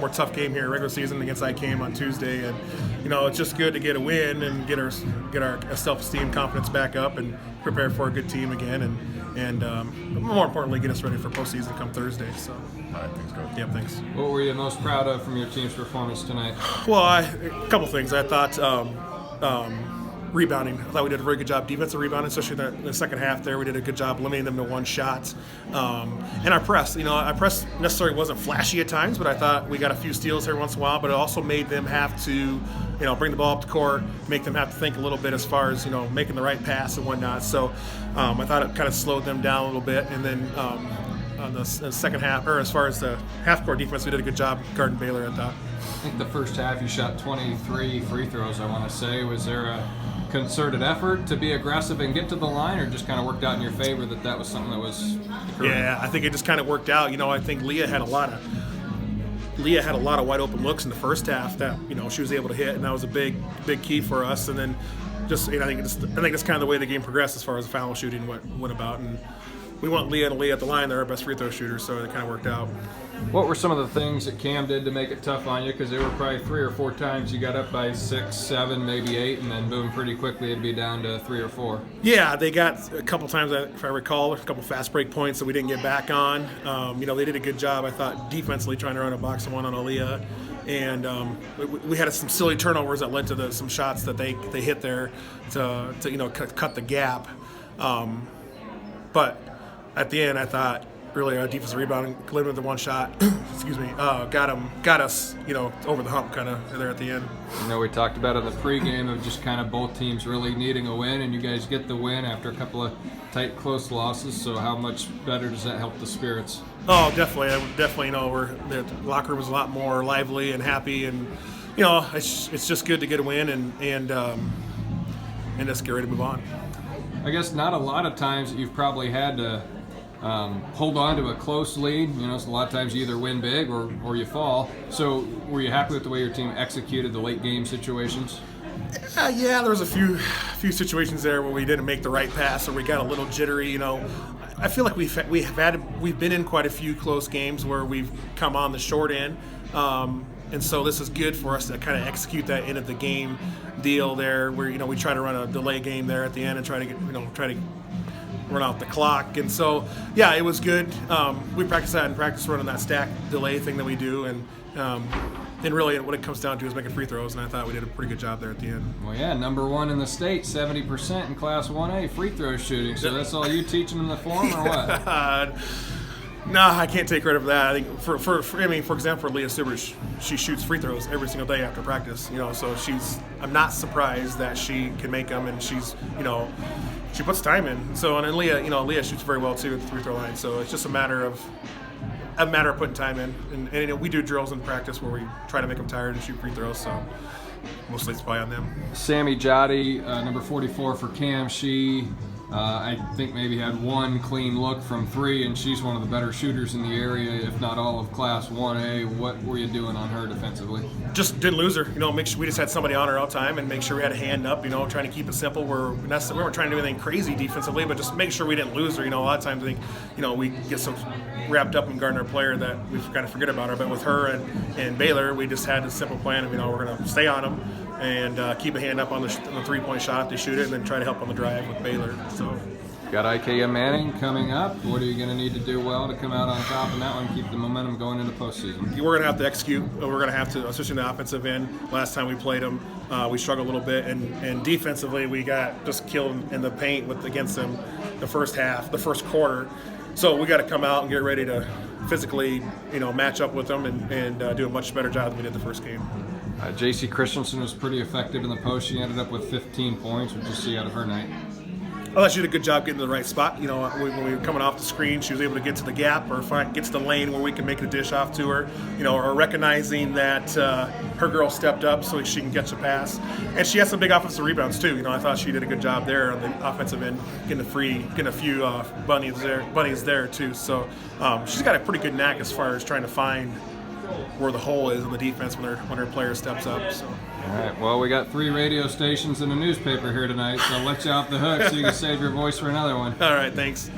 More tough game here, regular season against ICAM on Tuesday, and it's just good to get a win and get our self-esteem, confidence back up, and prepare for a good team again, and more importantly, get us ready for postseason come Thursday. So, all right, thanks, Coach. Yeah, thanks. What were you most proud of from your team's performance tonight? Well, a couple things. I thought rebounding. I thought we did a very good job defensive rebounding, especially in the second half there. We did a good job limiting them to one shots. And our press, our press necessarily wasn't flashy at times, but I thought we got a few steals every once in a while, but it also made them have to, bring the ball up the court, make them have to think a little bit as far as, making the right pass and whatnot. So I thought it kind of slowed them down a little bit. And then on the second half, or as far as the half-court defense, we did a good job guarding Baylor, I thought. I think the first half you shot 23 free throws, I want to say. Was there a concerted effort to be aggressive and get to the line, or just kind of worked out in your favor that was something that was occurring? Yeah, I think it just kind of worked out. I think Leah had a lot of wide open looks in the first half that she was able to hit, and that was a big key for us. And then just I think that's kind of the way the game progressed as far as the foul shooting went about, and we want Leah at the line. They're our best free throw shooters, so it kind of worked out. What were some of the things that Cam did to make it tough on you? Because there were probably 3 or 4 times you got up by 6, 7, maybe 8, and then boom, pretty quickly it'd be down to 3 or 4. Yeah, they got a couple times, if I recall, a couple fast break points that we didn't get back on. They did a good job, I thought, defensively trying to run a box and one on Aaliyah. And we had some silly turnovers that led to some shots that they hit there to cut the gap. But at the end, I thought really our defensive rebounding, limited to one shot, got us, over the hump kind of there at the end. We talked about in the pregame of just kind of both teams really needing a win, and you guys get the win after a couple of tight, close losses. So how much better does that help the spirits? Oh, definitely. The locker room was a lot more lively and happy, and it's just good to get a win and just get ready to move on. I guess not a lot of times that you've probably had to hold on to a close lead. So a lot of times you either win big or you fall. So were you happy with the way your team executed the late game situations? Yeah, there was a few situations there where we didn't make the right pass or we got a little jittery. I feel like we've been in quite a few close games where we've come on the short end. And so this is good for us to kind of execute that end of the game deal there, where we try to run a delay game there at the end and try to run out the clock. And so yeah, it was good. We practiced that and practiced running that stack delay thing that we do, and really what it comes down to is making free throws, and I thought we did a pretty good job there at the end. Well, yeah, number 1 in the state, 70% in Class 1A free throw shooting. So that's all you teaching them the form, or what? No, I can't take credit for that. I think for example, for Leah Subers, she shoots free throws every single day after practice. So I'm not surprised that she can make them, and she's, she puts time in. So, and then Leah shoots very well too at the free throw line. So it's just a matter of putting time in. And we do drills in practice where we try to make them tired and shoot free throws. So mostly it's probably on them. Sammy Jotty, number 44 for Cam. She, I think, maybe had 1 clean look from 3, and she's one of the better shooters in the area, if not all of Class 1A. What were you doing on her defensively? Just didn't lose her. Make sure we just had somebody on her all the time and make sure we had a hand up. Trying to keep it simple. We weren't trying to do anything crazy defensively, but just make sure we didn't lose her. A lot of times I think we get some wrapped up in guarding our player that we kind of forget about her. But with her and Baylor, we just had a simple plan of we're going to stay on them and keep a hand up on the 3-point shot if they shoot it, and then try to help on the drive with Baylor. So. Got IKM Manning coming up. What are you going to need to do well to come out on top in that one, keep the momentum going into postseason? We're going to have to execute. We're going to have to, especially in the offensive end. Last time we played them, we struggled a little bit, and defensively we got just killed in the paint against them the first quarter. So we got to come out and get ready to physically, match up with them and do a much better job than we did the first game. J.C. Christensen was pretty effective in the post. She ended up with 15 points. What did you see out of her night? I thought she did a good job getting to the right spot. When we were coming off the screen, she was able to get to the gap or get to the lane where we can make the dish off to her. Or recognizing that her girl stepped up so she can catch a pass. And she had some big offensive rebounds too. I thought she did a good job there on the offensive end, getting a few bunnies there too. So she's got a pretty good knack as far as trying to find where the hole is in the defense when her player steps up. So. All right. Well, we got 3 radio stations and a newspaper here tonight, so I'll let you off the hook so you can save your voice for another one. All right. Thanks.